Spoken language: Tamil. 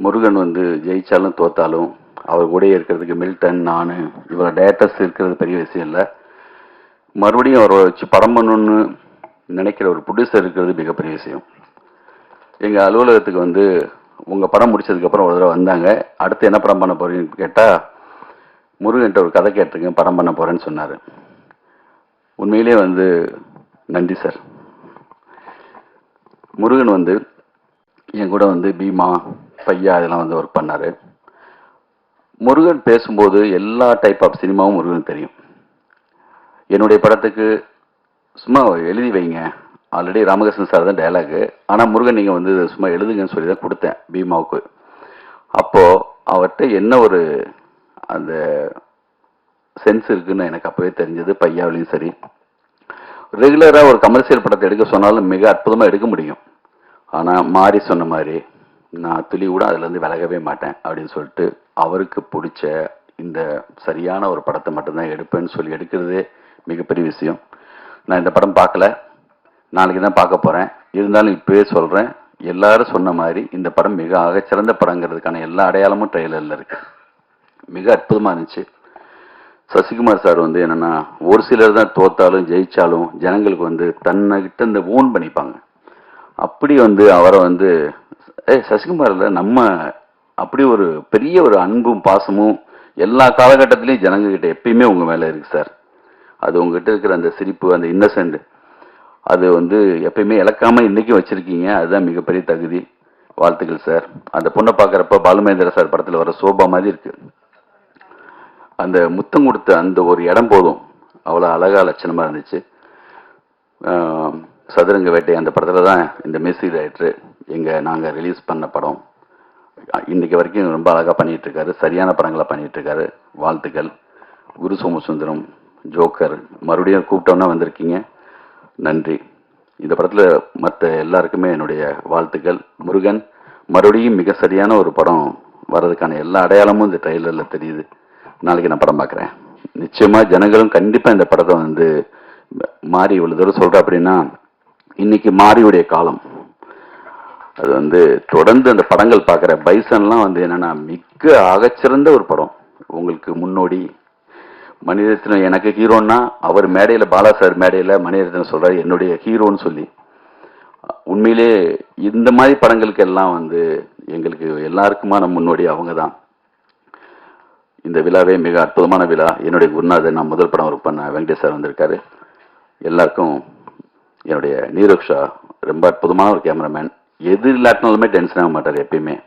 முருகன் வந்து ஜெயிச்சாலும் தோத்தாலும் அவர் கூட இருக்கிறதுக்கு மில்டன், நான், இவரோட டேரக்டர்ஸ் இருக்கிறது பெரிய விஷயம் இல்லை. மறுபடியும் அவரை வச்சு படம் பண்ணணும்னு நினைக்கிற ஒரு ப்ரொடியூசர் இருக்கிறது மிகப்பெரிய விஷயம். எங்கள் அலுவலகத்துக்கு வந்து உங்கள் படம் முடிச்சதுக்கப்புறம் ஒரு தடவை வந்தாங்க. அடுத்து என்ன படம் பண்ண போறீங்கன்னு கேட்டால், முருகன்ட்ட ஒரு கதை கேட்டிருக்கேன், படம் பண்ண போகிறேன்னு சொன்னார். உண்மையிலே வந்து நன்றி சார். முருகன் வந்து என் கூட வந்து பீமா, பையா இதெல்லாம் வந்து ஒர்க் பண்ணார். முருகன் பேசும்போது எல்லா டைப் ஆஃப் சினிமாவும் முருகன் தெரியும். என்னுடைய படத்துக்கு சும்மா எழுதி வைங்க, ஆல்ரெடி ராமகிருஷ்ணன் சார் தான் டைலாகு, ஆனால் முருகன் நீங்கள் வந்து சும்மா எழுதுங்கன்னு சொல்லி தான் கொடுத்தேன் பீமாவுக்கு. அப்போது அவர்கிட்ட என்ன ஒரு அந்த சென்ஸ் இருக்குன்னு எனக்கு அப்போவே தெரிஞ்சது. பையாவிலையும் சரி, ரெகுலராக ஒரு கமர்ஷியல் படத்தை எடுக்க சொன்னாலும் மிக அற்புதமாக எடுக்க முடியும். ஆனால் மாறி சொன்ன மாதிரி நான் துளி கூட அதுலேருந்து விலகவே மாட்டேன் அப்படின்னு சொல்லிட்டு அவருக்கு பிடிச்ச இந்த சரியான ஒரு படத்தை மட்டும்தான் எடுப்பேன்னு சொல்லி எடுக்கிறதே மிகப்பெரிய விஷயம். நான் இந்த படம் பார்க்கல, நாளைக்கு தான் பார்க்க போகிறேன். இருந்தாலும் இப்போவே சொல்கிறேன், எல்லாரும் சொன்ன மாதிரி இந்த படம் மிக ஆகச்சிறந்த படங்கிறதுக்கான எல்லா அடையாளமும் ட்ரெய்லரில் இருக்கு. மிக அற்புதமாக இருந்துச்சு. சசிகுமார் சார் வந்து என்னென்னா, ஒரு சிலர் தான் தோத்தாலும் ஜெயிச்சாலும் ஜனங்களுக்கு வந்து தன்னைகிட்ட இந்த ஓன் பண்ணிப்பாங்க. அப்படி வந்து அவரை வந்து சசிகுமாரில் நம்ம அப்படி ஒரு பெரிய ஒரு அன்பும் பாசமும் எல்லா காலகட்டத்திலையும் ஜனங்ககிட்ட எப்பயுமே உங்கள் மேலே இருக்குது சார். அது உங்ககிட்ட இருக்கிற அந்த சிரிப்பு, அந்த இன்னசென்ட், அது வந்து எப்பயுமே இழக்காமல் இன்றைக்கும் வச்சுருக்கீங்க. அதுதான் மிகப்பெரிய தகுதி. வாழ்த்துக்கள் சார். அந்த பொண்ணை பார்க்குறப்ப பாலுமேந்திர சார் படத்தில் வர சோபா மாதிரி இருக்குது. அந்த முத்தம் கொடுத்த அந்த ஒரு இடம் போதும் அவ்வளோ அழகாக லட்சணமாக இருந்துச்சு. சதுரங்க வேட்டை அந்த படத்தில் தான் இந்த மியூசிக் டைரக்டர் நாங்கள் ரிலீஸ் பண்ண படம். இன்றைக்கு வரைக்கும் ரொம்ப அழகாக பண்ணிகிட்ருக்காரு. சரியான படங்களை பண்ணிகிட்ருக்காரு. வாழ்த்துக்கள். குரு சோமசுந்தரம், ஜோக்கர், மறுபடியும் கூப்பிட்டோன்னா வந்திருக்கீங்க, நன்றி. இந்த படத்தில் மற்ற எல்லாருக்குமே என்னுடைய வாழ்த்துக்கள். முருகன் மறுபடியும் மிக சரியான ஒரு படம் வர்றதுக்கான எல்லா அடையாளமும் இந்த ட்ரெய்லரில் தெரியுது. நாளைக்கு நான் படம் பார்க்குறேன். நிச்சயமாக ஜனங்களும் கண்டிப்பாக இந்த படத்தை வந்து மாறி இவ்வளோ தூரம் சொல்கிறேன் அப்படின்னா, இன்னைக்கு மாறியுடைய காலம். அது வந்து தொடர்ந்து அந்த படங்கள் பார்க்குற பைசன்லாம் வந்து என்னென்னா மிக ஆகச்சிறந்த ஒரு படம். உங்களுக்கு முன்னோடி மணிரத்னம் எனக்கு ஹீரோன்னா, அவர் மேடையில் பாலா சார் மேடையில் மணிரத்னம் சொல்கிறார் என்னுடைய ஹீரோன்னு சொல்லி. உண்மையிலே இந்த மாதிரி படங்களுக்கு எல்லாம் வந்து எங்களுக்கு எல்லாருக்குமான முன்னோடி அவங்க தான். இந்த விழாவே மிக அற்புதமான விழா. என்னுடைய குருநாதர், நான் முதல் படம் ஒர்க் பண்ண வெங்கடேஷ் சார் வந்திருக்காரு. எல்லாருக்கும் என்னுடைய நீரோக்ஷா ரொம்ப அற்புதமான ஒரு கேமராமேன். எது இல்லாட்டினாலுமே டென்ஷன் ஆக மாட்டார் எப்பயுமே.